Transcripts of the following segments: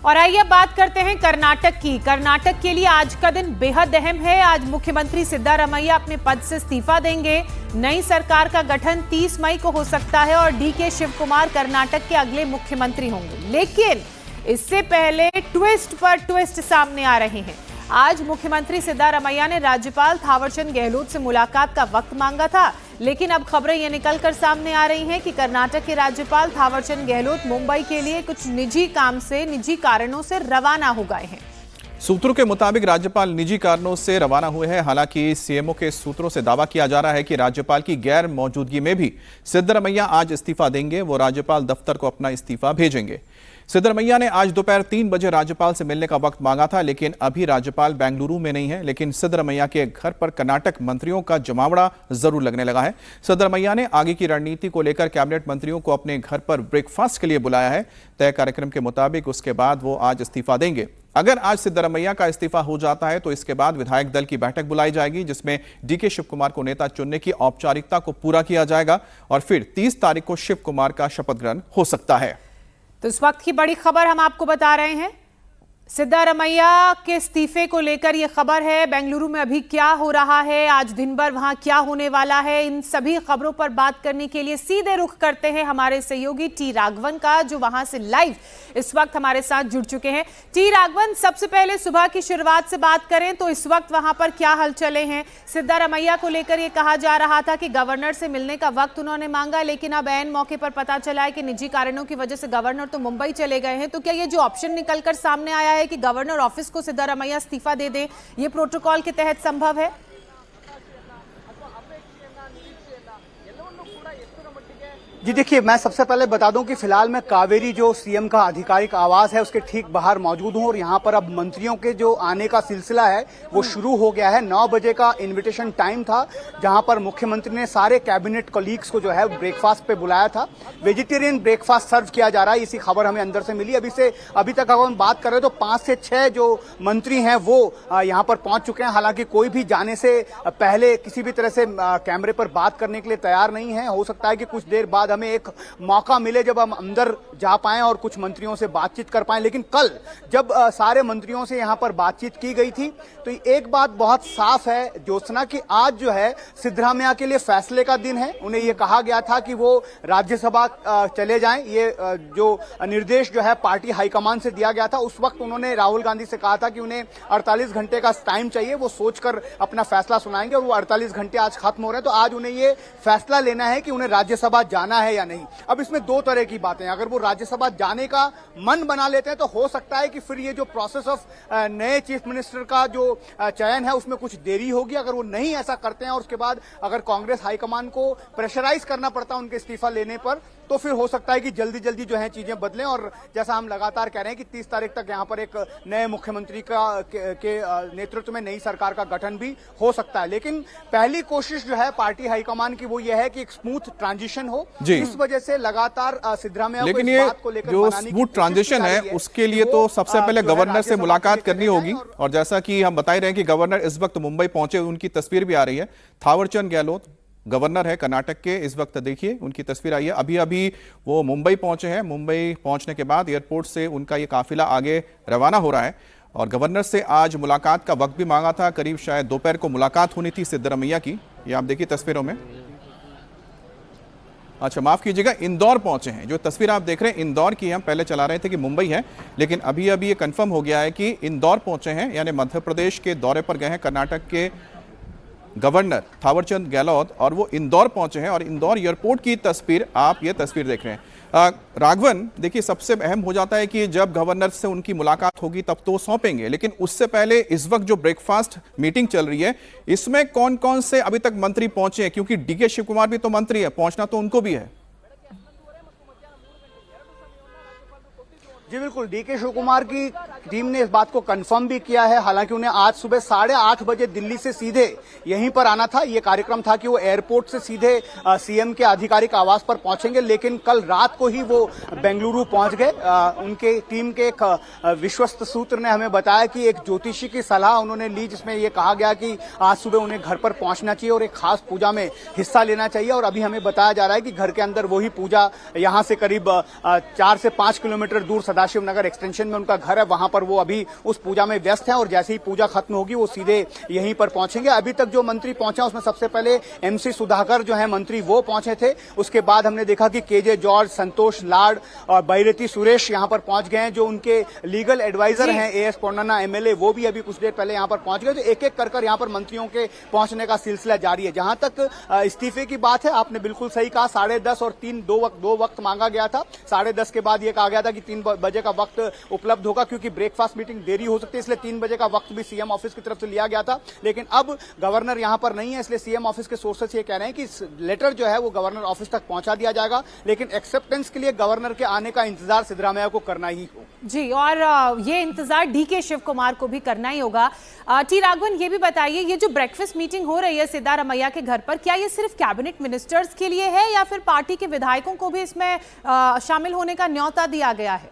और आइए अब बात करते हैं कर्नाटक की। कर्नाटक के लिए आज का दिन बेहद अहम है। आज मुख्यमंत्री सिद्धारमैया अपने पद से इस्तीफा देंगे। नई सरकार का गठन 30 मई को हो सकता है और डीके शिवकुमार कर्नाटक के अगले मुख्यमंत्री होंगे। लेकिन इससे पहले ट्विस्ट पर ट्विस्ट सामने आ रहे हैं। आज मुख्यमंत्री सिद्धारमैया ने राज्यपाल थावरचंद गहलोत से मुलाकात का वक्त मांगा था, लेकिन अब खबरें ये निकलकर सामने आ रही हैं कि कर्नाटक के राज्यपाल थावरचंद गहलोत मुंबई के लिए कुछ निजी कारणों से रवाना हो गए हैं। सूत्रों के मुताबिक राज्यपाल निजी कारणों से रवाना हुए हैं। हालांकि सीएमओ के सूत्रों से दावा किया जा रहा है कि राज्यपाल की गैर मौजूदगी में भी सिद्धारमैया आज इस्तीफा देंगे। वो राज्यपाल दफ्तर को अपना इस्तीफा भेजेंगे। सिद्धारमैया ने आज दोपहर 3 बजे राज्यपाल से मिलने का वक्त मांगा था, लेकिन अभी राज्यपाल बेंगलुरु में नहीं है। लेकिन सिद्धारमैया के घर पर कर्नाटक मंत्रियों का जमावड़ा जरूर लगने लगा है। सिद्धारमैया ने आगे की रणनीति को लेकर कैबिनेट मंत्रियों को अपने घर पर ब्रेकफास्ट के लिए बुलाया है। तय कार्यक्रम के मुताबिक उसके बाद वो आज इस्तीफा देंगे। अगर आज सिद्धारमैया का इस्तीफा हो जाता है तो इसके बाद विधायक दल की बैठक बुलाई जाएगी, जिसमें डीके शिवकुमार को नेता चुनने की औपचारिकता को पूरा किया जाएगा और फिर 30 तारीख को शिवकुमार का शपथ ग्रहण हो सकता है। तो इस वक्त की बड़ी खबर हम आपको बता रहे हैं। सिद्धारमैया के इस्तीफे को लेकर यह खबर है। बेंगलुरु में अभी क्या हो रहा है, आज दिन भर वहां क्या होने वाला है, इन सभी खबरों पर बात करने के लिए सीधे रुख करते हैं हमारे सहयोगी टी राघवन का, जो वहां से लाइव इस वक्त हमारे साथ जुड़ चुके हैं। टी राघवन, सबसे पहले सुबह की शुरुआत से बात करें तो इस वक्त वहां पर क्या हलचलें हैं? सिद्धारमैया को लेकर यह कहा जा रहा था कि गवर्नर से मिलने का वक्त उन्होंने मांगा, लेकिन अब ऐन मौके पर पता चला है कि निजी कारणों की वजह से गवर्नर तो मुंबई चले गए हैं। तो क्या ये जो ऑप्शन निकलकर सामने आया है कि गवर्नर ऑफिस को सिद्धारमैया इस्तीफा दे दे, ये प्रोटोकॉल के तहत संभव है? जी देखिए, मैं सबसे पहले बता दूं कि फिलहाल मैं कावेरी जो सीएम का आधिकारिक आवास है उसके ठीक बाहर मौजूद हूं और यहां पर अब मंत्रियों के जो आने का सिलसिला है वो शुरू हो गया है। 9 बजे का इनविटेशन टाइम था, जहां पर मुख्यमंत्री ने सारे कैबिनेट कलीग्स को जो है ब्रेकफास्ट पे बुलाया था। वेजिटेरियन ब्रेकफास्ट सर्व किया जा रहा है, इसी खबर हमें अंदर से मिली। अभी तक अगर हम बात कर रहे हैं तो 5 से 6 जो मंत्री हैं वो यहाँ पर पहुंच चुके हैं। हालांकि कोई भी जाने से पहले किसी भी तरह से कैमरे पर बात करने के लिए तैयार नहीं है। हो सकता है कि कुछ देर बाद हमें एक मौका मिले जब हम अंदर जा पाएं और कुछ मंत्रियों से बातचीत कर पाएं। लेकिन कल जब सारे मंत्रियों से यहां पर बातचीत की गई थी तो एक बात बहुत साफ है ज्योत्सना, कि आज जो है सिद्धारमैया के लिए फैसले का दिन है। उन्हें यह कहा गया था कि वो राज्यसभा चले जाएं। ये जो निर्देश जो है पार्टी हाईकमान से दिया गया था। उस वक्त उन्होंने राहुल गांधी से कहा था कि उन्हें 48 घंटे का टाइम चाहिए, वो सोचकर अपना फैसला सुनाएंगे, और वो 48 घंटे आज खत्म हो रहे हैं। तो आज उन्हें ये फैसला लेना है कि उन्हें राज्यसभा जाना है या नहीं। अब इसमें 2 तरह की बातें हैं। अगर वो राज्यसभा जाने का मन बना लेते हैं तो हो सकता है कि फिर ये जो प्रोसेस ऑफ नए चीफ मिनिस्टर का जो चयन है उसमें कुछ देरी होगी। अगर वो नहीं ऐसा करते हैं और उसके बाद अगर कांग्रेस हाईकमान को प्रेशराइज करना पड़ता है उनके इस्तीफा लेने पर, तो फिर हो सकता है कि जल्दी जल्दी जो है चीजें बदलें। और जैसा हम लगातार कह रहे हैं कि 30 तारीख तक यहां पर एक नए मुख्यमंत्री के नेतृत्व में नई सरकार का गठन भी हो सकता है। लेकिन पहली कोशिश जो है पार्टी हाईकमान की वो ये है कि एक स्मूथ ट्रांजिशन हो। इस वजह से लगातार सिद्धारमैया लेकिन ये जो स्मूथ ट्रांजिशन है उसके लिए तो सबसे पहले गवर्नर से मुलाकात करनी होगी। और जैसा कि हम बता ही रहे हैं कि गवर्नर इस वक्त मुंबई पहुंचे, उनकी तस्वीर भी आ रही है। थावरचंद गहलोत गवर्नर है कर्नाटक के, इस वक्त देखिए उनकी तस्वीर आई है। अभी वो मुंबई पहुंचे हैं। मुंबई पहुंचने के बाद एयरपोर्ट से उनका ये काफिला आगे रवाना हो रहा है और गवर्नर से आज मुलाकात का वक्त भी मांगा था। करीब शायद दोपहर को मुलाकात होनी थी सिद्धारमैया की। ये आप देखिए तस्वीरों में। अच्छा, माफ कीजिएगा, इंदौर पहुंचे हैं। जो तस्वीर आप देख रहे हैं इंदौर की, हम पहले चला रहे थे कि मुंबई है, लेकिन अभी ये कंफर्म हो गया है कि इंदौर पहुंचे हैं, यानी मध्य प्रदेश के दौरे पर गए हैं कर्नाटक के गवर्नर थावरचंद गहलोत, और वो इंदौर पहुंचे हैं। और इंदौर एयरपोर्ट की तस्वीर, आप ये तस्वीर देख रहे हैं। राघवन, देखिए सबसे अहम हो जाता है कि जब गवर्नर से उनकी मुलाकात होगी तब तो सौंपेंगे, लेकिन उससे पहले इस वक्त जो ब्रेकफास्ट मीटिंग चल रही है इसमें कौन कौन से अभी तक मंत्री पहुंचे हैं? क्योंकि डीके शिवकुमार भी तो मंत्री है, पहुंचना तो उनको भी है। जी बिल्कुल, डीके शिवकुमार की टीम ने इस बात को कंफर्म भी किया है। हालांकि उन्हें आज सुबह 8:30 बजे दिल्ली से सीधे यहीं पर आना था। ये कार्यक्रम था कि वो एयरपोर्ट से सीधे सीएम के आधिकारिक आवास पर पहुंचेंगे, लेकिन कल रात को ही वो बेंगलुरु पहुंच गए। उनके टीम के एक विश्वस्त सूत्र ने हमें बताया कि एक ज्योतिषी की सलाह उन्होंने ली, जिसमें यह कहा गया कि आज सुबह उन्हें घर पर पहुंचना चाहिए और एक खास पूजा में हिस्सा लेना चाहिए। और अभी हमें बताया जा रहा है कि घर के अंदर वही पूजा, यहां से करीब 4 से 5 किलोमीटर दूर सदाशिव नगर एक्सटेंशन में उनका घर है, वहां पर वो अभी उस पूजा में व्यस्त हैं और जैसे ही पूजा खत्म होगी वो सीधे यहीं पर पहुंचेंगे। अभी तक जो मंत्री पहुंचे उसमें सबसे पहले एमसी सुधाकर जो है मंत्री वो पहुंचे थे। उसके बाद हमने देखा कि केजे जॉर्ज, संतोष लाड और बैरती सुरेश यहां पर पहुंच गए हैं। जो उनके लीगल एडवाइजर हैं एएस पोन्नाना एमएलए, वो भी अभी कुछ देर पहले यहां पर पहुंच गए। तो एक एक कर यहां पर मंत्रियों के पहुंचने का सिलसिला जारी है। जहां तक इस्तीफे की बात है, आपने बिल्कुल सही कहा, 10:30 और 3 दो वक्त मांगा गया था। 10:30 के बाद यह कहा गया था कि 3 बजे का वक्त उपलब्ध होगा, क्योंकि ब्रेकफास्ट मीटिंग देरी हो सकती है, इसलिए 3 बजे का वक्त भी सीएम ऑफिस की तरफ से लिया गया था। लेकिन अब गवर्नर यहां पर नहीं है, इसलिए सीएम ऑफिस के सोर्सेस ये कह रहे हैं कि लेटर जो है वो गवर्नर ऑफिस तक पहुंचा दिया जाएगा, लेकिन एक्सेप्टेंस के लिए गवर्नर के आने का इंतजार सिद्धरामैया को करना ही हो। जी, और ये इंतजार डीके शिव कुमार को भी करना ही होगा। टी राघवन, ये भी बताइए, ये जो ब्रेकफास्ट मीटिंग हो रही है सिद्धारमैया के घर पर, क्या ये सिर्फ कैबिनेट मिनिस्टर्स के लिए है या फिर पार्टी के विधायकों को भी इसमें शामिल होने का न्योता दिया गया है?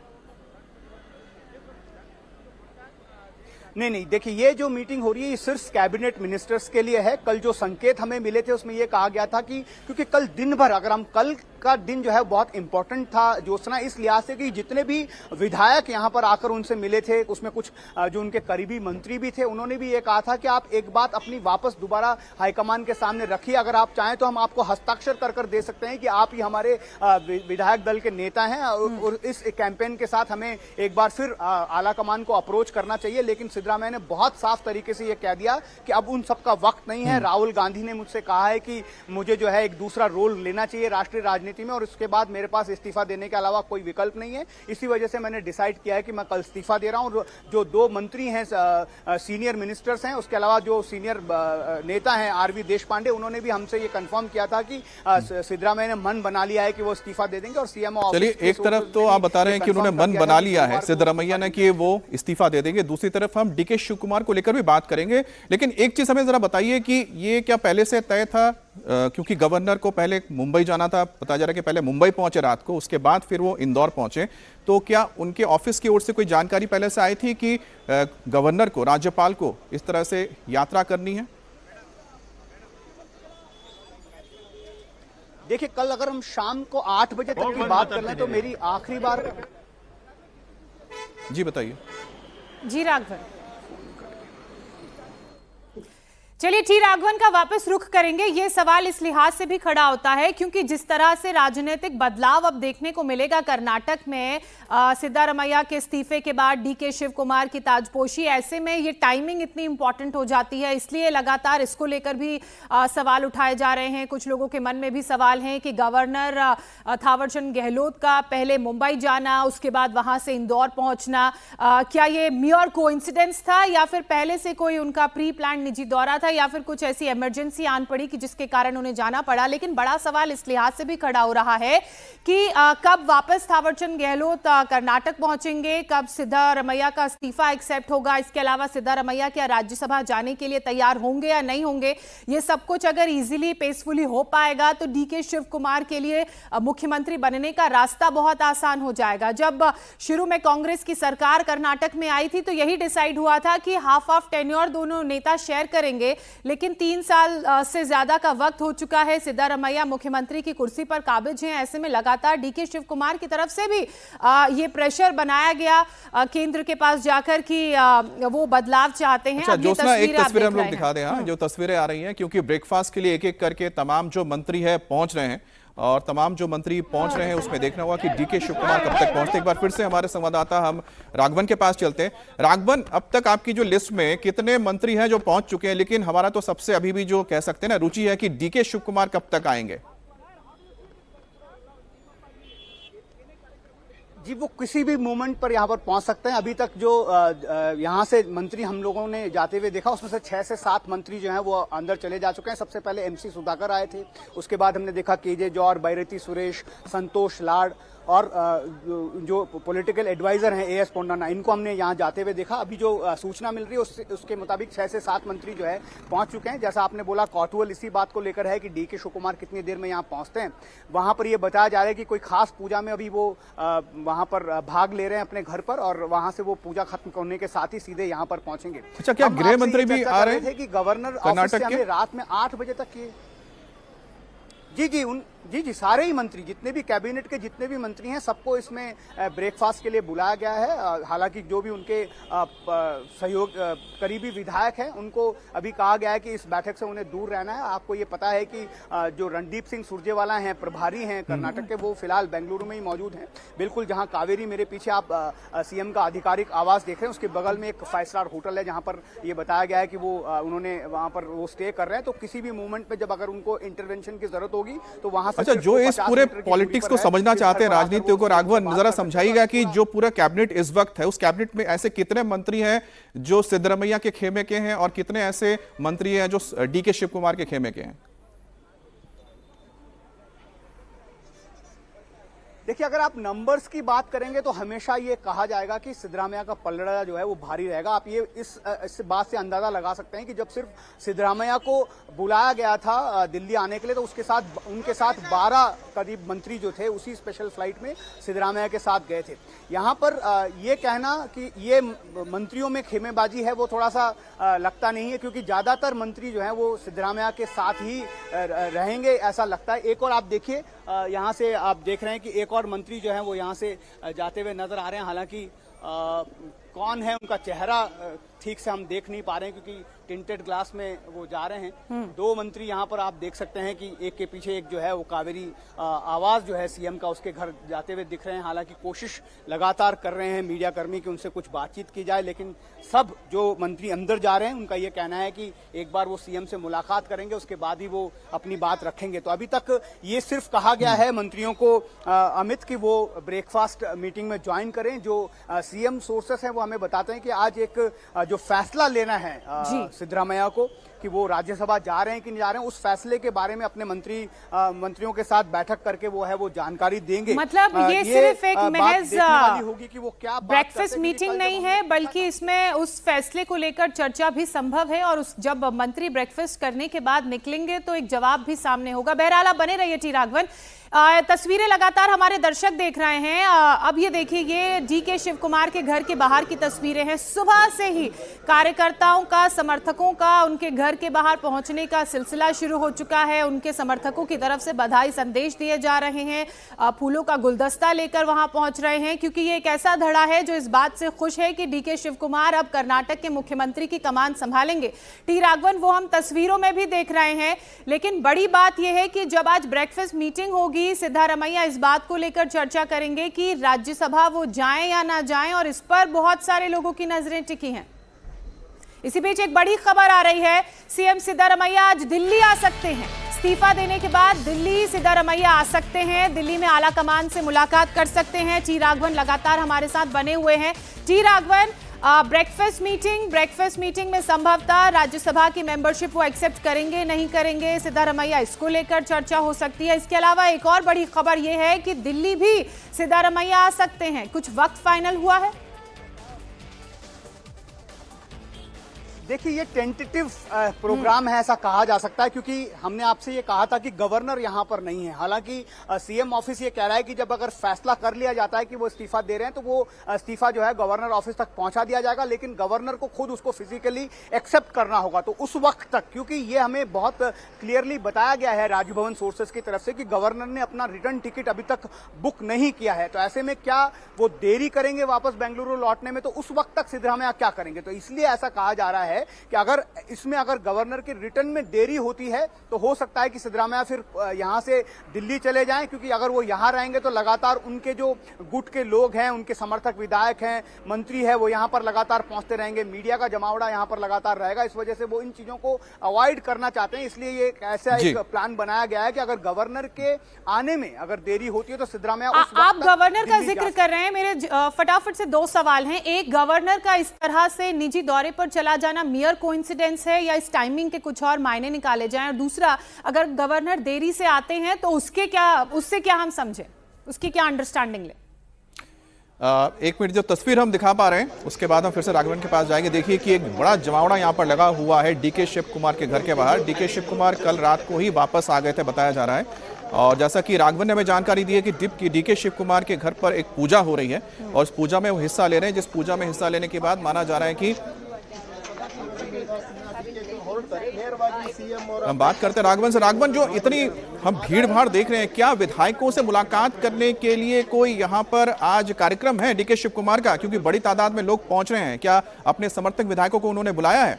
नहीं, देखिए, ये जो मीटिंग हो रही है ये सिर्फ कैबिनेट मिनिस्टर्स के लिए है। कल जो संकेत हमें मिले थे उसमें ये कहा गया था कि क्योंकि कल दिन भर, अगर हम कल का दिन जो है बहुत इंपॉर्टेंट था ज्योत्सना, इस लिहाज से कि जितने भी विधायक यहां पर आकर उनसे मिले थे, उसमें कुछ जो उनके करीबी मंत्री भी थे, उन्होंने भी ये कहा था कि आप एक बात अपनी वापस दोबारा हाईकमान के सामने रखिए, अगर आप चाहें तो हम आपको हस्ताक्षर कर दे सकते हैं कि आप ही हमारे विधायक दल के नेता हैं और इस कैंपेन के साथ हमें एक बार फिर आला कमान को अप्रोच करना चाहिए। लेकिन सिद्धरामैया ने बहुत साफ तरीके से यह कह दिया कि अब उन सबका वक्त नहीं है। राहुल गांधी ने मुझसे कहा है कि मुझे जो है एक दूसरा रोल लेना चाहिए राष्ट्रीय राजनीति में, और उसके बाद मेरे पास इस्तीफा देने के अलावा कोई विकल्प नहीं है। इसी वजह से मैंने डिसाइड किया है कि मैं कल इस्तीफा दे रहा हूं। जो 2 मंत्री हैं, सीनियर मिनिस्टर्स हैं, उसके अलावा जो सीनियर नेता हैं आरवी देशपांडे, उन्होंने भी हमसे ये कंफर्म किया था कि सिद्धरामैया ने मन बना लिया है कि वो इस्तीफा दे देंगे और सीएम। चलिए, एक तरफ तो आप बता रहे हैं कि उन्होंने मन बना लिया है सिद्धरामैया ने कि वो इस्तीफा दे देंगे, दूसरी तरफ हम डीके शिव कुमार को लेकर भी बात करेंगे। लेकिन एक चीज हमें जरा बताइए कि ये क्या पहले से तय था, क्योंकि गवर्नर को पहले मुंबई जाना था, बताया जा रहा है कि पहले मुंबई पहुंचे रात को, उसके बाद फिर वो इंदौर पहुंचे, तो क्या उनके ऑफिस की ओर से कोई जानकारी पहले से आई थी कि गवर्नर को, राज्यपाल को इस तरह से यात्रा करनी है? देखिए, कल अगर हम शाम को 8 बजे तक की बात कर लें तो मेरी आखिरी बार। जी बताइए। जी राघवन, चलिए टी राघवन का वापस रुख करेंगे। ये सवाल इस लिहाज से भी खड़ा होता है क्योंकि जिस तरह से राजनीतिक बदलाव अब देखने को मिलेगा कर्नाटक में सिद्धारमैया के इस्तीफे के बाद डीके शिव कुमार की ताजपोशी, ऐसे में ये टाइमिंग इतनी इंपॉर्टेंट हो जाती है, इसलिए लगातार इसको लेकर भी सवाल उठाए जा रहे हैं। कुछ लोगों के मन में भी सवाल हैं कि गवर्नर थावरचंद गहलोत का पहले मुंबई जाना, उसके बाद वहां से इंदौर पहुंचना, क्या ये मियर कोइंसिडेंस था या फिर पहले से कोई उनका प्री प्लान निजी दौरा था या फिर कुछ ऐसी इमरजेंसी आन पड़ी कि जिसके कारण उन्हें जाना पड़ा। लेकिन बड़ा सवाल इस लिहाज से भी खड़ा हो रहा है कि कब वापस थावरचंद गहलोत कर्नाटक पहुंचेंगे, कब सिद्धारमैया का इस्तीफा एक्सेप्ट होगा, इसके अलावा सिद्धारमैया क्या राज्यसभा जाने के लिए तैयार होंगे या नहीं होंगे। ये सब कुछ अगर इजीली पेसफुली हो पाएगा तो डीके शिव कुमार के लिए मुख्यमंत्री बनने का रास्ता बहुत आसान हो जाएगा। जब शुरू में कांग्रेस की सरकार कर्नाटक में आई थी तो यही डिसाइड हुआ था कि हाफ ऑफ टेन्योर दोनों नेता शेयर करेंगे, लेकिन 3 साल से ज्यादा का वक्त हो चुका है, सिद्धारमैया मुख्यमंत्री की कुर्सी पर काबिज हैं। ऐसे में लगातार डीके शिव कुमार की तरफ से भी ये प्रेशर बनाया गया केंद्र के पास जाकर कि वो बदलाव चाहते हैं। अच्छा ज्योत्सना, एक तस्वीर हम लोग दिखा दें, हाँ, जो तस्वीरें आ रही हैं, क्योंकि ब्रेकफास्ट के लिए एक एक करके तमाम जो मंत्री है पहुंच रहे हैं और तमाम जो मंत्री पहुंच रहे हैं उसमें देखना होगा कि डीके शिव कुमार कब तक पहुंचते। एक बार फिर से हमारे संवाददाता हम राघवन के पास चलते हैं। राघवन, अब तक आपकी जो लिस्ट में कितने मंत्री हैं जो पहुंच चुके हैं, लेकिन हमारा तो सबसे अभी भी जो कह सकते हैं ना रुचि है कि डीके शिव कुमार कब तक आएंगे? जी, वो किसी भी मोमेंट पर यहाँ पर पहुंच सकते हैं। अभी तक जो यहाँ से मंत्री हम लोगों ने जाते हुए देखा उसमें से 6 से 7 मंत्री जो हैं वो अंदर चले जा चुके हैं। सबसे पहले एमसी सुधाकर आए थे, उसके बाद हमने देखा केजे जॉर्ज, बैरती सुरेश, संतोष लाड और जो पॉलिटिकल एडवाइजर हैं एएस पोंडाना, इनको हमने यहाँ जाते हुए देखा। अभी जो सूचना मिल रही है उसके मुताबिक 6 से 7 मंत्री जो है पहुंच चुके हैं। जैसा आपने बोला, कौतूहल इसी बात को लेकर है कि डीके शिव कुमार कितनी देर में यहाँ पहुंचते हैं। वहां पर ये बताया जा रहा है कि कोई खास पूजा में अभी वो वहां पर भाग ले रहे हैं अपने घर पर, और वहां से वो पूजा खत्म करने के साथ ही सीधे यहाँ पर पहुंचेंगे। अच्छा, क्या गृह मंत्री भी आ रहे थे कि गवर्नर ऑफिस से हमें रात में 8 बजे तक की जी सारे ही मंत्री, जितने भी कैबिनेट के जितने भी मंत्री हैं, सबको इसमें ब्रेकफास्ट के लिए बुलाया गया है। हालांकि जो भी उनके सहयोग करीबी विधायक हैं, उनको अभी कहा गया है कि इस बैठक से उन्हें दूर रहना है। आपको ये पता है कि जो रणदीप सिंह सुरजेवाला हैं, प्रभारी हैं कर्नाटक के, वो फिलहाल बेंगलुरु में ही मौजूद हैं। बिल्कुल जहां कावेरी, मेरे पीछे आप सीएम का आधिकारिक आवास देख रहे हैं, उसके बगल में एक 5 स्टार होटल है जहां पर ये बताया गया है कि वो उन्होंने वहां पर वो स्टे कर रहे हैं। तो किसी भी मूवमेंट में जब अगर उनको इंटरवेंशन की जरूरत होगी तो वहां। अच्छा, जो इस पूरे पॉलिटिक्स को समझना चाहते हैं, राजनीति को, राघवन जरा समझाइएगा कि जो पूरा कैबिनेट इस वक्त है, उस कैबिनेट में ऐसे कितने मंत्री हैं जो सिद्धरमैया के खेमे के हैं और कितने ऐसे मंत्री हैं जो डीके शिव कुमार के खेमे के हैं? देखिए, अगर आप नंबर्स की बात करेंगे तो हमेशा ये कहा जाएगा कि सिद्धरामैया का पलड़ा जो है वो भारी रहेगा। आप ये इस बात से अंदाजा लगा सकते हैं कि जब सिर्फ सिद्धरामैया को बुलाया गया था दिल्ली आने के लिए, तो उनके साथ 12 करीब मंत्री जो थे उसी स्पेशल फ्लाइट में सिद्धरामैया के साथ गए थे। यहाँ पर ये कहना कि ये मंत्रियों में खेमेबाजी है, वो थोड़ा सा लगता नहीं है, क्योंकि ज्यादातर मंत्री जो है वो सिद्धरामैया के साथ ही रहेंगे, ऐसा लगता है। एक और आप देखिए, यहाँ से आप देख रहे हैं कि एक और मंत्री जो है वो यहाँ से जाते हुए नजर आ रहे हैं। हालांकि कौन है उनका चेहरा ठीक से हम देख नहीं पा रहे हैं, क्योंकि टिंटेड ग्लास में वो जा रहे हैं। 2 मंत्री यहाँ पर आप देख सकते हैं कि एक के पीछे एक जो है वो कावेरी आवास जो है सीएम का, उसके घर जाते हुए दिख रहे हैं। हालांकि कोशिश लगातार कर रहे हैं मीडिया कर्मी कि उनसे कुछ बातचीत की जाए, लेकिन सब जो मंत्री अंदर जा रहे हैं उनका ये कहना है कि एक बार वो सीएम से मुलाकात करेंगे, उसके बाद ही वो अपनी बात रखेंगे। तो अभी तक ये सिर्फ कहा गया है मंत्रियों को, अमित, की वो ब्रेकफास्ट मीटिंग में ज्वाइन करें। जो सीएम सोर्सेस हैं वो हमें बताते हैं कि आज एक जो फैसला लेना है सिद्धरामैया को कि वो राज्यसभा जा रहे हैं कि नहीं जा रहे हैं, उस फैसले के बारे में अपने मंत्रियों के साथ बैठक करके वो है वो जानकारी देंगे। मतलब ये सिर्फ एक महज होगी कि वो क्या ब्रेकफास्ट मीटिंग नहीं है, बल्कि इसमें उस फैसले को लेकर चर्चा भी संभव है, और जब मंत्री ब्रेकफास्ट करने के बाद निकलेंगे तो एक जवाब भी सामने होगा। बहरहाल आप बने रहिए टी राघवन। तस्वीरें लगातार हमारे दर्शक देख रहे हैं। अब ये देखिए, ये डीके शिव कुमार के घर के बाहर की तस्वीरें हैं। सुबह से ही कार्यकर्ताओं का, समर्थकों का उनके घर के बाहर पहुंचने का सिलसिला शुरू हो चुका है। उनके समर्थकों की तरफ से बधाई संदेश दिए जा रहे हैं, फूलों का गुलदस्ता लेकर वहां पहुंच रहे हैं, क्योंकि ये एक ऐसा धड़ा है जो इस बात से खुश है कि डीके शिव कुमार अब कर्नाटक के मुख्यमंत्री की कमान संभालेंगे। टी राघवन, वो हम तस्वीरों में भी देख रहे हैं, लेकिन बड़ी बात यह है कि जब आज ब्रेकफास्ट मीटिंग होगी, सिद्धरामैया इस बात को लेकर चर्चा करेंगे कि राज्यसभा वो जाएं या ना जाएं, और इस पर बहुत सारे लोगों की नजरें टिकी हैं। इसी बीच एक बड़ी खबर आ रही है, सीएम सिद्धरामैया आज दिल्ली आ सकते हैं। इस्तीफा देने के बाद दिल्ली सिद्धरामैया आ सकते हैं, दिल्ली में आला कमान से मुलाकात कर सकते हैं। टी राघवन लगातार हमारे साथ बने हुए हैं। टी राघवन, ब्रेकफास्ट मीटिंग में संभवतः राज्यसभा की मेंबरशिप वो एक्सेप्ट करेंगे नहीं करेंगे, सिद्धरामैया, इसको लेकर चर्चा हो सकती है। इसके अलावा एक और बड़ी खबर यह है कि दिल्ली भी सिद्धरामैया आ सकते हैं। कुछ वक्त फाइनल हुआ है? देखिए, ये टेंटेटिव प्रोग्राम है, ऐसा कहा जा सकता है, क्योंकि हमने आपसे ये कहा था कि गवर्नर यहां पर नहीं है। हालांकि सीएम ऑफिस ये कह रहा है कि जब अगर फैसला कर लिया जाता है कि वो इस्तीफा दे रहे हैं तो वो इस्तीफा जो है गवर्नर ऑफिस तक पहुंचा दिया जाएगा, लेकिन गवर्नर को खुद उसको फिजिकली एक्सेप्ट करना होगा। तो उस वक्त तक, क्योंकि ये हमें बहुत क्लियरली बताया गया है राजभवन सोर्सेस की तरफ से कि गवर्नर ने अपना रिटर्न टिकट अभी तक बुक नहीं किया है, तो ऐसे में क्या वो देरी करेंगे वापस बेंगलुरु लौटने में, तो उस वक्त तक सिद्धरामैया क्या करेंगे? तो इसलिए ऐसा कहा जा रहा है कि अगर गवर्नर के रिटर्न में देरी होती है तो हो सकता है कि सिद्धरामैया फिर यहां से दिल्ली चले जाएं, क्योंकि अगर वो यहां रहेंगे तो लगातार उनके जो गुट के लोग हैं, उनके समर्थक विधायक हैं, मंत्री है, वो यहां पर लगातार पहुंचते रहेंगे, मीडिया का जमावड़ा यहां पर लगातार रहेगा। इस वजह से वो इन चीजों को अवॉइड करना चाहते हैं। इसलिए ये ऐसा एक प्लान बनाया गया है कि अगर गवर्नर के आने में अगर देरी होती है तो सिद्धरामैया आप गवर्नर का जिक्र कर रहे हैं, मेरे फटाफट से 2 सवाल हैं। एक, गवर्नर का इस तरह से निजी दौरे पर चला जाना मियर कोइंसिडेंस है या इस टाइमिंग के कुछ और मायने निकाले जाएं? और दूसरा, अगर गवर्नर देरी से आते हैं तो उससे क्या हम समझें, उसकी क्या अंडरस्टैंडिंग ले? एक मिनट, जो तस्वीर हम दिखा पा रहे हैं उसके बाद हम फिर से राघवन के पास जाएंगे। देखिए कि एक बड़ा जमावड़ा यहाँ पर लगा हुआ है डीके शिव कुमार के घर के बाहर। डीके शिव कुमार कल रात को ही वापस आ गए थे बताया जा रहा है, और जैसा कि राघवन ने हमें जानकारी दी है कि डीके शिव कुमार के घर पर एक पूजा हो रही है और उस पूजा में वो हिस्सा ले रहे हैं, जिस पूजा में हिस्सा लेने के बाद माना जा रहा है कि हम बात करते हैं राघवन से। राघवन, जो इतनी हम भीड़ भाड़ देख रहे हैं, क्या विधायकों से मुलाकात करने के लिए कोई यहाँ पर आज कार्यक्रम है डीके शिव कुमार का? क्योंकि बड़ी तादाद में लोग पहुंच रहे हैं, क्या अपने समर्थक विधायकों को उन्होंने बुलाया है?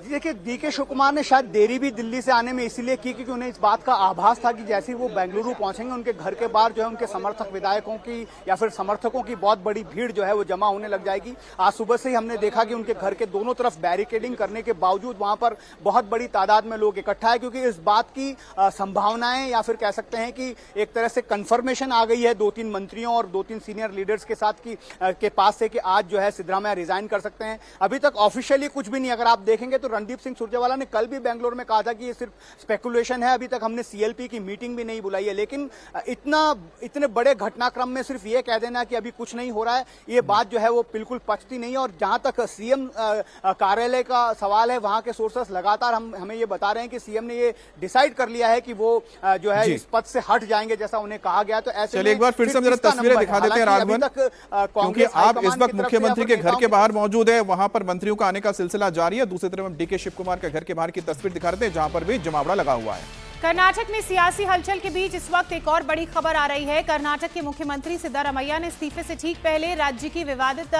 देखिए, डीके शिव कुमार ने शायद देरी भी दिल्ली से आने में इसीलिए की क्योंकि उन्हें इस बात का आभास था कि जैसे ही वो बेंगलुरु पहुंचेंगे उनके घर के बाहर जो है उनके समर्थक विधायकों की या फिर समर्थकों की बहुत बड़ी भीड़ जो है वो जमा होने लग जाएगी। आज सुबह से ही हमने देखा कि उनके घर के दोनों तरफ बैरिकेडिंग करने के बावजूद वहां पर बहुत बड़ी तादाद में लोग इकट्ठा है, क्योंकि इस बात की संभावनाएं या फिर कह सकते हैं कि एक तरह से कंफर्मेशन आ गई है 2-3 मंत्रियों और 2-3 सीनियर लीडर्स के साथ के पास से कि आज जो है सिद्धरामैया रिजाइन कर सकते हैं। अभी तक ऑफिशियली कुछ भी नहीं। अगर आप देखेंगे तो रणदीप सिंह सुरजेवाला ने कल भी बेंगलोर में कहा था कि ये सिर्फ स्पेकुलेशन है, अभी तक हमने सीएलपी की मीटिंग भी नहीं बुलाई है। लेकिन इतने बड़े घटनाक्रम में सिर्फ ये कह देना कि अभी कुछ नहीं हो रहा है, ये बात जो है वो बिल्कुल पचती नहीं है। और जहां तक सीएम कार्यालय का सवाल है, वहां के सोर्सेस लगातार हमें ये बता रहे हैं कि सीएम ने ये डिसाइड कर लिया है कि वो जो है इस पद से हट जाएंगे जैसा उन्हें कहा गया। तो ऐसे चलिए एक बार फिर से जरा तस्वीरें दिखा देते हैं राघवन, क्योंकि आप इस वक्त मुख्यमंत्री के घर के बाहर मौजूद है, वहां पर मंत्रियों का आने का सिलसिला जारी है। दूसरी तरफ हम डीके शिव कुमार के घर के बाहर की तस्वीर दिखा रहे थे जहां पर भी जमावड़ा लगा हुआ है। कर्नाटक में सियासी हलचल के बीच इस वक्त एक और बड़ी खबर आ रही है। कर्नाटक के मुख्यमंत्री सिद्धारमैया ने इस्तीफे से ठीक पहले राज्य की विवादित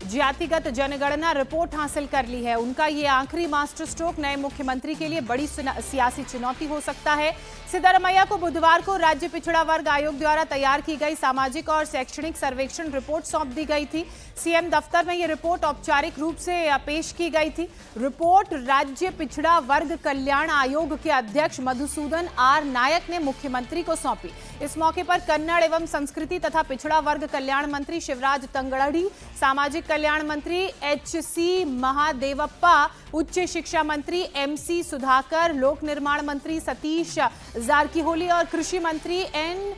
जातिगत जनगणना रिपोर्ट हासिल कर ली है। उनका ये आखिरी मास्टर स्ट्रोक नए मुख्यमंत्री के लिए बड़ी सियासी चुनौती हो सकता है। सिद्धारमैया को बुधवार को राज्य पिछड़ा वर्ग आयोग द्वारा तैयार की गई सामाजिक और शैक्षणिक सर्वेक्षण रिपोर्ट सौंप दी गई थी। सीएम दफ्तर में ये रिपोर्ट औपचारिक रूप से पेश की गई थी। रिपोर्ट राज्य पिछड़ा वर्ग कल्याण आयोग के अध्यक्ष मधुसूदन आर नायक ने मुख्यमंत्री को सौंपी। इस मौके पर कन्नड़ एवं संस्कृति तथा पिछड़ा वर्ग कल्याण मंत्री शिवराज तंगड़ी, सामाजिक कल्याण मंत्री HC महादेवप्पा, उच्च शिक्षा मंत्री MC सुधाकर, लोक निर्माण मंत्री सतीश जारकीहोली और कृषि मंत्री N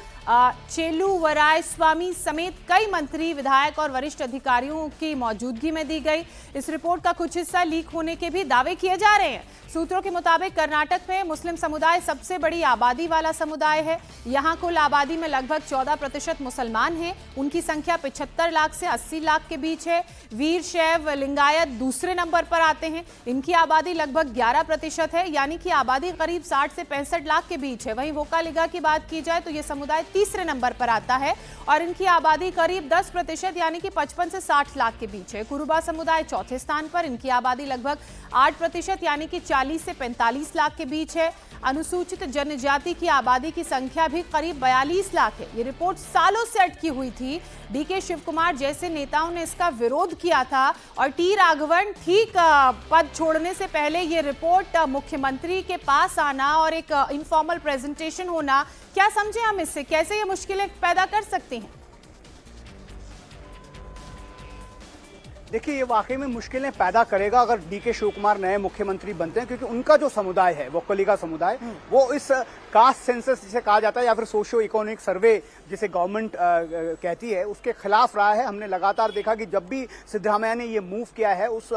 चेलुवराय स्वामी समेत कई मंत्री, विधायक और वरिष्ठ अधिकारियों की मौजूदगी में दी गई। इस रिपोर्ट का कुछ हिस्सा लीक होने के भी दावे किए जा रहे हैं। सूत्रों के मुताबिक कर्नाटक में मुस्लिम समुदाय सबसे बड़ी आबादी वाला समुदाय है। यहाँ कुल आबादी में लगभग 14% मुसलमान हैं। उनकी संख्या 75 लाख से 80 लाख के बीच है। वीर शैव लिंगायत दूसरे नंबर पर आते हैं। इनकी आबादी लगभग 11% है, यानी कि आबादी करीब 60 से 65 लाख के बीच है। वहीं वोकालिगा की बात की जाए तो ये समुदाय तीसरे नंबर पर आता है और इनकी आबादी करीब 10% यानी कि 55 से 60 लाख के बीच है। कुरुबा समुदाय चौथे स्थान पर, इनकी आबादी लगभग 8% यानी कि 40 से 45 लाख के बीच है। अनुसूचित जनजाति की आबादी की संख्या भी करीब 42 लाख है। ये रिपोर्ट सालों से अटकी हुई थी। डीके शिव कुमार जैसे नेताओं ने इसका विरोध किया था और टी राघवन ठीक पद छोड़ने से पहले ये रिपोर्ट मुख्यमंत्री के पास आना और एक इनफॉर्मल प्रेजेंटेशन होना, क्या समझे हम इससे, कैसे ये मुश्किलें पैदा कर सकती हैं? देखिए, ये वाकई में मुश्किलें पैदा करेगा अगर डीके शिव कुमार नए मुख्यमंत्री बनते हैं, क्योंकि उनका जो समुदाय है वोकलिगा समुदाय, वो इस कास्ट सेंसस जिसे कहा जाता है या फिर सोशियो इकोनॉमिक सर्वे जिसे गवर्नमेंट कहती है, उसके खिलाफ रहा है। हमने लगातार देखा कि जब भी सिद्धरामैया ने ये मूव किया है, उस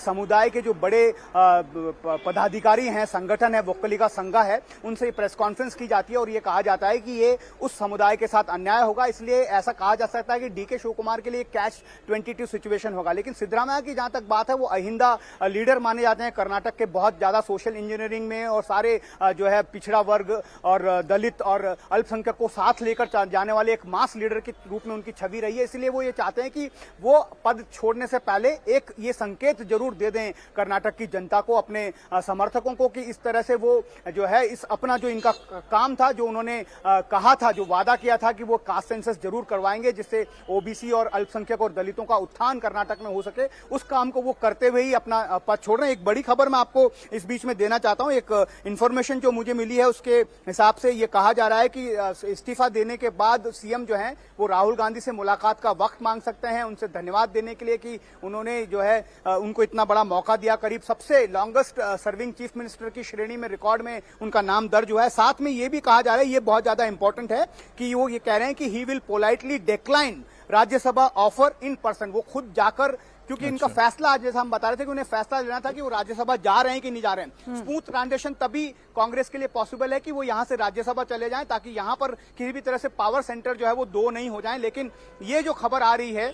समुदाय के जो बड़े पदाधिकारी हैं, संगठन है वोकलिगा संघा है, उनसे प्रेस कॉन्फ्रेंस की जाती है और ये कहा जाता है कि ये उस समुदाय के साथ अन्याय होगा। इसलिए ऐसा कहा जा सकता है कि डीके शिव कुमार के लिए कैच 22 सिचुएशन होगा। लेकिन सिद्धरामैया की जहां तक बात है, वो अहिंदा लीडर माने जाते हैं कर्नाटक के, बहुत ज्यादा सोशल इंजीनियरिंग में और सारे जो है पिछड़ा वर्ग और दलित और अल्पसंख्यक को साथ लेकर जाने वाले एक मास लीडर के रूप में उनकी छवि रही है। इसलिए वो ये चाहते हैं कि वो पद छोड़ने से पहले एक ये संकेत जरूर दे दें कर्नाटक की जनता को, अपने समर्थकों को, कि इस तरह से वो जो है इस अपना जो इनका काम था, जो उन्होंने कहा था, जो वादा किया था कि वो कास्ट सेंसस जरूर करवाएंगे जिससे ओबीसी और अल्पसंख्यक और दलितों का उत्थान कर्नाटक में हो सके उस काम को वो करते हुए ही अपना पद छोड़ रहे हैं। एक बड़ी खबर मैं आपको इस बीच में देना चाहता हूं। एक इंफॉर्मेशन जो मुझे मिली है उसके हिसाब से ये कहा जा रहा है कि इस्तीफा देने के बाद सीएम जो है वो राहुल गांधी से मुलाकात का वक्त मांग सकते हैं, उनसे धन्यवाद देने के लिए कि उन्होंने जो है उनको इतना बड़ा मौका दिया। करीब सबसे लॉन्गेस्ट सर्विंग चीफ मिनिस्टर की श्रेणी में रिकॉर्ड में उनका नाम दर्ज हुआ है। साथ में ये भी कहा जा रहा है, ये बहुत ज्यादा इंपॉर्टेंट है, कि वो ये कह रहे हैं कि he will politely decline Rajya Sabha offer in person. वो खुद जाकर, क्योंकि इनका फैसला आज जैसा हम बता रहे थे कि उन्हें फैसला लेना था कि वो राज्यसभा जा रहे हैं कि नहीं जा रहे हैं। स्मूथ ट्रांजिशन तभी कांग्रेस के लिए पॉसिबल है कि वो यहां से राज्यसभा चले जाएं, ताकि यहां पर किसी भी तरह से पावर सेंटर जो है वो दो नहीं हो जाएं। लेकिन ये जो खबर आ रही है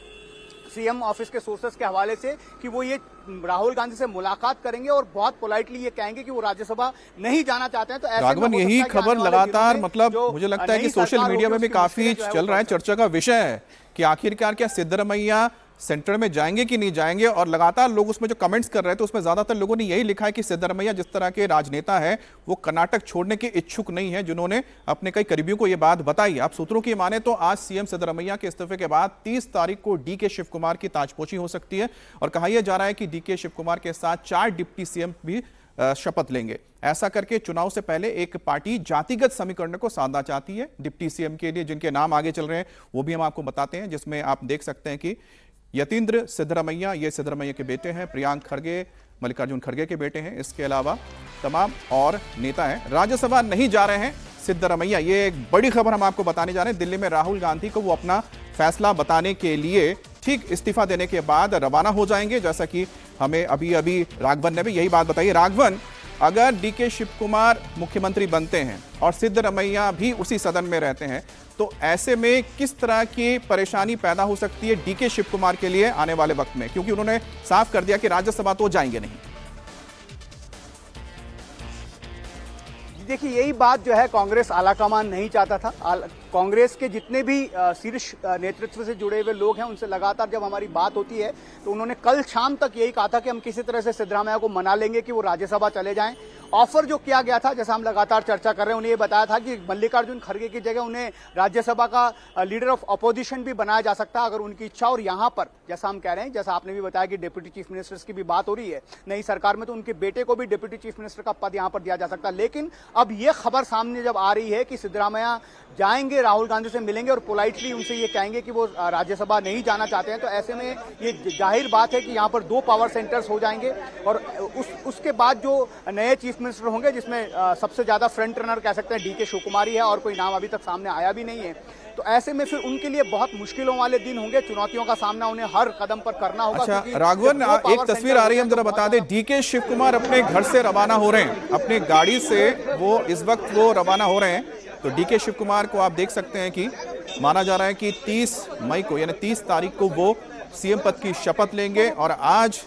सीएम ऑफिस के सोर्सेस के हवाले से कि वो ये राहुल गांधी से मुलाकात करेंगे और बहुत पोलाइटली ये कहेंगे कि वो राज्यसभा नहीं जाना चाहते हैं। तो ऐसे राघवन, यही खबर लगातार मतलब मुझे लगता है कि सोशल मीडिया में भी काफी चल रहा है, चर्चा का विषय है कि आखिरकार क्या सिद्धरमैया सेंटर में जाएंगे कि नहीं जाएंगे। और लगातार लोग उसमें जो कमेंट्स कर रहे थे उसमें ज्यादातर लोगों ने यही लिखा है कि सिद्धरमैया जिस तरह के राजनेता है वो कर्नाटक छोड़ने के इच्छुक नहीं है, जिन्होंने अपने कई करीबियों को यह बात बताई। आप सूत्रों की माने तो आज सीएम सिद्धरमैया के इस्तीफे के बाद 30 तारीख को डीके शिव कुमार की ताजपोशी हो सकती है और कहा यह जा रहा है कि डीके शिव कुमार के साथ 4 डिप्टी सीएम भी शपथ लेंगे। ऐसा करके चुनाव से पहले एक पार्टी जातिगत समीकरण को साधना चाहती है डिप्टी सीएम के लिए। जिनके नाम आगे चल रहे हैं वो भी हम आपको बताते हैं, जिसमें आप देख सकते हैं कि यतीन्द्र सिद्धरमैया, ये सिद्धरमैया के बेटे हैं, प्रियांक खड़गे मल्लिकार्जुन खड़गे के बेटे हैं। इसके अलावा तमाम और नेता हैं। राज्यसभा नहीं जा रहे हैं सिद्धरमैया, ये एक बड़ी खबर हम आपको बताने जा रहे हैं। दिल्ली में राहुल गांधी को वो अपना फैसला बताने के लिए ठीक इस्तीफा देने के बाद रवाना हो जाएंगे, जैसा कि हमें अभी अभी राघवन ने भी यही बात बताई। राघवन, अगर डीके शिव कुमार मुख्यमंत्री बनते हैं और सिद्धरमैया भी उसी सदन में रहते हैं तो ऐसे में किस तरह की परेशानी पैदा हो सकती है डीके शिव कुमार के लिए आने वाले वक्त में, क्योंकि उन्होंने साफ कर दिया कि राज्यसभा तो जाएंगे नहीं। देखिए, यही बात जो है कांग्रेस आलाकमान नहीं चाहता था। कांग्रेस के जितने भी शीर्ष नेतृत्व से जुड़े हुए लोग हैं उनसे लगातार जब हमारी बात होती है तो उन्होंने कल शाम तक यही कहा था कि हम किसी तरह से सिद्धरमैया को मना लेंगे कि वो राज्यसभा चले जाएं। ऑफर जो किया गया था, जैसा हम लगातार चर्चा कर रहे हैं, उन्हें ये बताया था कि मल्लिकार्जुन खड़गे की जगह उन्हें राज्यसभा का लीडर ऑफ अपोजिशन भी बनाया जा सकता है अगर उनकी इच्छा। और यहां पर जैसा हम कह रहे हैं, जैसा आपने भी बताया कि डिप्टी चीफ मिनिस्टर्स की भी बात हो रही है नई सरकार में, तो उनके बेटे को भी डिप्टी चीफ मिनिस्टर का पद यहां पर दिया जा सकता है। लेकिन अब यह खबर सामने जब आ रही है कि सिद्धरमैया जाएंगे, राहुल गांधी से मिलेंगे और पोलाइटली उनसे ये कहेंगे कि वो राज्यसभा नहीं जाना चाहते हैं, तो ऐसे में ये जाहिर बात है कि यहाँ पर 2 पावर सेंटर्स हो जाएंगे। और उसके बाद जो नए चीफ मिनिस्टर होंगे, जिसमें सबसे ज्यादा फ्रंट रनर कह सकते हैं डीके शिव कुमार ही है और कोई नाम अभी तक सामने आया भी नहीं है, तो ऐसे में फिर उनके लिए बहुत मुश्किलों वाले दिन होंगे। चुनौतियों का सामना उन्हें हर कदम पर करना होगा। अच्छा राघवन, एक तस्वीर आ रही है, हम जरा बता दें। डीके शिव कुमार अपने घर से रवाना हो रहे हैं, अपने गाड़ी से वो इस वक्त वो रवाना हो रहे हैं। तो डीके शिव कुमार को आप देख सकते हैं कि माना जा रहा है कि 30 मई को यानी 30 तारीख को वो सीएम पद की शपथ लेंगे और आज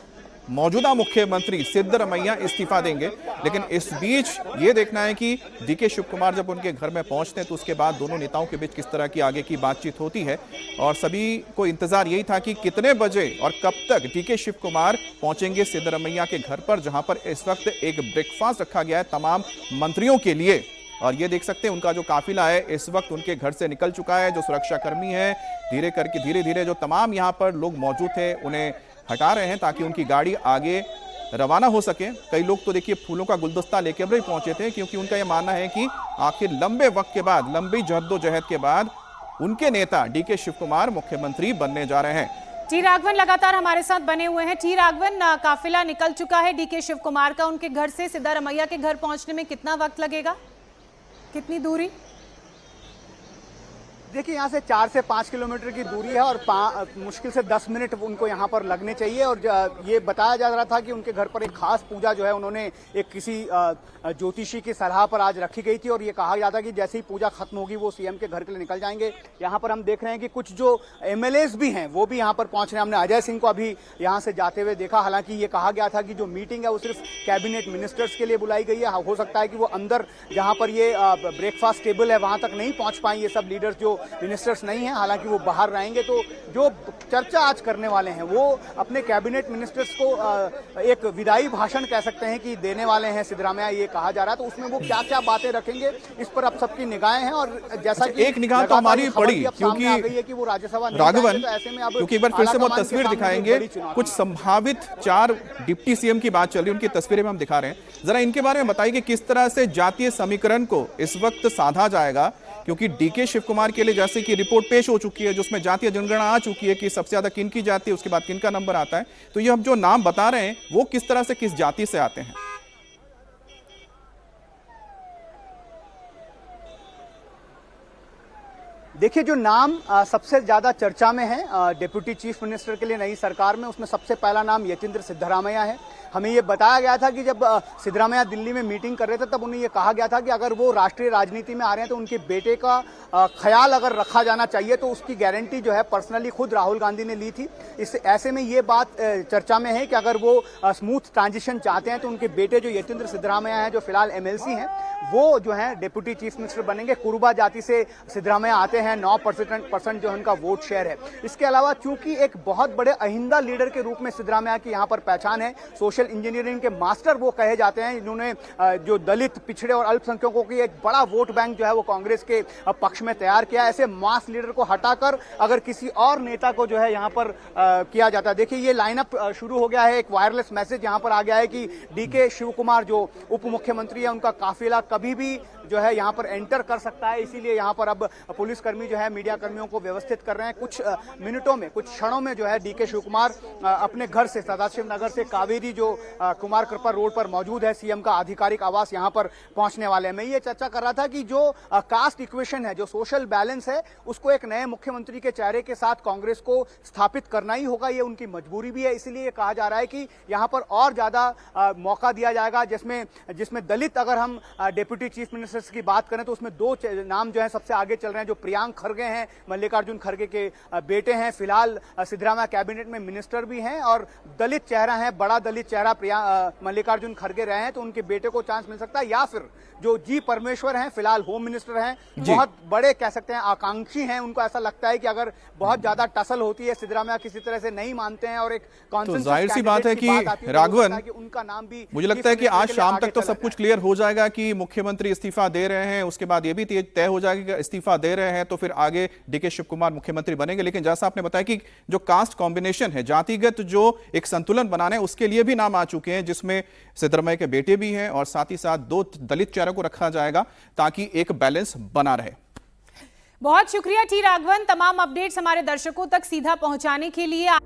मौजूदा मुख्यमंत्री सिद्धरमैया इस्तीफा देंगे। लेकिन इस बीच ये देखना है कि डीके शिव कुमार जब उनके घर में पहुंचते हैं तो उसके बाद दोनों नेताओं के बीच किस तरह की आगे की बातचीत होती है। और सभी को इंतजार यही था कि कितने बजे और कब तक डीके शिव कुमार पहुंचेंगे सिद्धरमैया के घर पर, जहां पर इस वक्त एक ब्रेकफास्ट रखा गया है तमाम मंत्रियों के लिए। और ये देख सकते हैं उनका जो काफिला है इस वक्त उनके घर से निकल चुका है। जो सुरक्षा कर्मी है धीरे धीरे जो तमाम यहाँ पर लोग मौजूद थे उन्हें हटा रहे हैं ताकि उनकी गाड़ी आगे रवाना हो सके। कई लोग तो देखिए फूलों का गुलदस्ता लेकर भी पहुंचे थे, क्योंकि उनका यह मानना है कि आखिर लंबे वक्त के बाद, लंबी जद्दोजहद के बाद उनके नेता डीके शिव कुमार मुख्यमंत्री बनने जा रहे हैं। टी राघवन लगातार हमारे साथ बने हुए हैं। टी राघवन, काफिला निकल चुका है डीके शिव कुमार का उनके घर से। सिद्धरमैया के घर पहुंचने में कितना वक्त लगेगा, कितनी दूरी? देखिए, यहाँ से 4 से 5 किलोमीटर की दूरी है और मुश्किल से 10 मिनट उनको यहाँ पर लगने चाहिए। और ये बताया जा रहा था कि उनके घर पर एक खास पूजा जो है उन्होंने एक किसी ज्योतिषी की सलाह पर आज रखी गई थी और ये कहा जाता कि जैसे ही पूजा खत्म होगी वो सीएम के घर के लिए निकल जाएंगे। यहाँ पर हम देख रहे हैं कि कुछ जो एमएलएस भी हैं वो भी यहाँ पर पहुंच रहे हैं। हमने अजय सिंह को अभी यहाँ से जाते हुए देखा। हालांकि ये कहा गया था कि जो मीटिंग है वो सिर्फ कैबिनेट मिनिस्टर्स के लिए बुलाई गई है। हो सकता है कि वो अंदर जहाँ पर ये ब्रेकफास्ट टेबल है वहां तक नहीं पहुंच पाए ये सब लीडर्स जो मिनिस्टर्स नहीं हैं, हालांकि वो बाहर रहेंगे। तो जो चर्चा आज करने वाले हैं वो अपने कैबिनेट मिनिस्टर्स को एक विदाई भाषण कह सकते हैं कि देने वाले हैं सिद्धरामैया, ये कहा जा रहा है। तो उसमें वो क्या क्या बातें रखेंगे इस पर अब सबकी निगाहें हैं। और जैसा कि एक निगाह तो हमारी पड़ी, क्योंकि वो राज्यसभा राघवन, तो ऐसे में अब क्योंकि एक बार फिर से वो तस्वीर दिखाएंगे, कुछ संभावित 4 डिप्टी सीएम की बात चल रही है, उनकी तस्वीरें हम दिखा रहे हैं। जरा इनके बारे में बताइए कि किस तरह से जातीय समीकरण को इस वक्त साधा जाएगा, क्योंकि डीके शिव कुमार के लिए जैसे कि रिपोर्ट पेश हो चुकी है जिसमें जातीय जनगणना आ चुकी है कि सबसे ज्यादा किन की जाति है, उसके बाद किन का नंबर आता है। तो ये हम जो नाम बता रहे हैं वो किस तरह से किस जाति से आते हैं? देखिए, जो नाम सबसे ज्यादा चर्चा में है डिप्टी चीफ मिनिस्टर के लिए नई सरकार में, उसमें सबसे पहला नाम यतीन्द्र सिद्धरामैया है। हमें ये बताया गया था कि जब सिद्धरामैया दिल्ली में मीटिंग कर रहे थे तब उन्हें ये कहा गया था कि अगर वो राष्ट्रीय राजनीति में आ रहे हैं तो उनके बेटे का ख्याल अगर रखा जाना चाहिए तो उसकी गारंटी जो है पर्सनली खुद राहुल गांधी ने ली थी। इस ऐसे में ये बात चर्चा में है कि अगर वो स्मूथ ट्रांजिशन चाहते हैं तो उनके बेटे जो यतीन्द्र सिद्धरामैया हैं, जो फिलहाल एमएलसी हैं, वो जो है डिप्टी चीफ मिनिस्टर बनेंगे। कुरुबा जाति से सिद्धरामैया आते हैं, 9% जो है उनका वोट शेयर है। इसके अलावा चूंकि एक बहुत बड़े अहिंदा लीडर के रूप में सिद्धरामैया की यहाँ पर पहचान है, सोशल इंजीनियरिंग के मास्टर वो कहे जाते हैं। इन्होंने जो दलित, पिछड़े और अल्पसंख्यकों की एक बड़ा वोट बैंक जो है वो कांग्रेस के पक्ष में तैयार किया। ऐसे मास लीडर को हटाकर अगर किसी और नेता को जो है यहाँ पर किया जाता है। देखिए, ये लाइनअप शुरू हो गया है। एक वायरलेस मैसेज यहाँ पर आ गया है कि डीके शिव कुमार जो उप मुख्यमंत्री है, उनका काफिला कभी भी जो है यहाँ पर एंटर कर सकता है। इसीलिए यहाँ पर अब पुलिसकर्मी जो है मीडिया कर्मियों को व्यवस्थित कर रहे हैं। कुछ मिनटों में, कुछ क्षणों में जो है डीके शिव कुमार अपने घर से, सदाशिव नगर से कावेरी जो कुमार कृपा रोड पर मौजूद है, सीएम का आधिकारिक आवास, यहाँ पर पहुंचने वाले हैं। मैं ये चर्चा कर रहा था कि जो कास्ट इक्वेशन है, जो सोशल बैलेंस है, उसको एक नए मुख्यमंत्री के चेहरे के साथ कांग्रेस को स्थापित करना ही होगा। ये उनकी मजबूरी भी है। इसीलिए कहा जा रहा है कि यहाँ पर और ज्यादा मौका दिया जाएगा, जिसमें दलित, अगर हम डिप्टी चीफ मिनिस्टर की बात करें तो उसमें 2 नाम जो है सबसे आगे चल रहे हैं। जो प्रियांक खड़गे हैं, मल्लिकार्जुन खड़गे के बेटे हैं, फिलहाल सिद्धरामैया कैबिनेट में मिनिस्टर भी हैं और दलित चेहरा है, बड़ा दलित चेहरा मल्लिकार्जुन खड़गे रहे हैं, तो उनके बेटे को चांस मिल सकता है। या फिर जो जी परमेश्वर हैं, फिलहाल होम मिनिस्टर हैं, बहुत बड़े कह सकते हैं आकांक्षी हैं। उनको ऐसा लगता है कि अगर बहुत ज्यादा टसल होती है, सिद्धरामैया किसी तरह से नहीं मानते हैं और एक तो जाहिर सी बात है कि राघवन, उनका नाम भी, मुझे लगता है कि आज शाम तक तो सब कुछ क्लियर हो जाएगा कि मुख्यमंत्री इस्तीफा दे रहे हैं। उसके बाद ये भी तय हो जाएगा कि इस्तीफा दे रहे हैं तो फिर आगे डीके शिव कुमार मुख्यमंत्री बनेंगे। लेकिन जैसा आपने बताया कि जो कास्ट कॉम्बिनेशन है, जातिगत जो एक संतुलन बनाना है, उसके लिए भी नाम आ चुके हैं, जिसमें सिद्धरामैया के बेटे भी हैं और साथ ही साथ 2 दलित चेहरों को रखा जाएगा ताकि एक बैलेंस बना रहे। बहुत शुक्रिया टी राघवन, तमाम अपडेट्स हमारे दर्शकों तक सीधा पहुंचाने के लिए।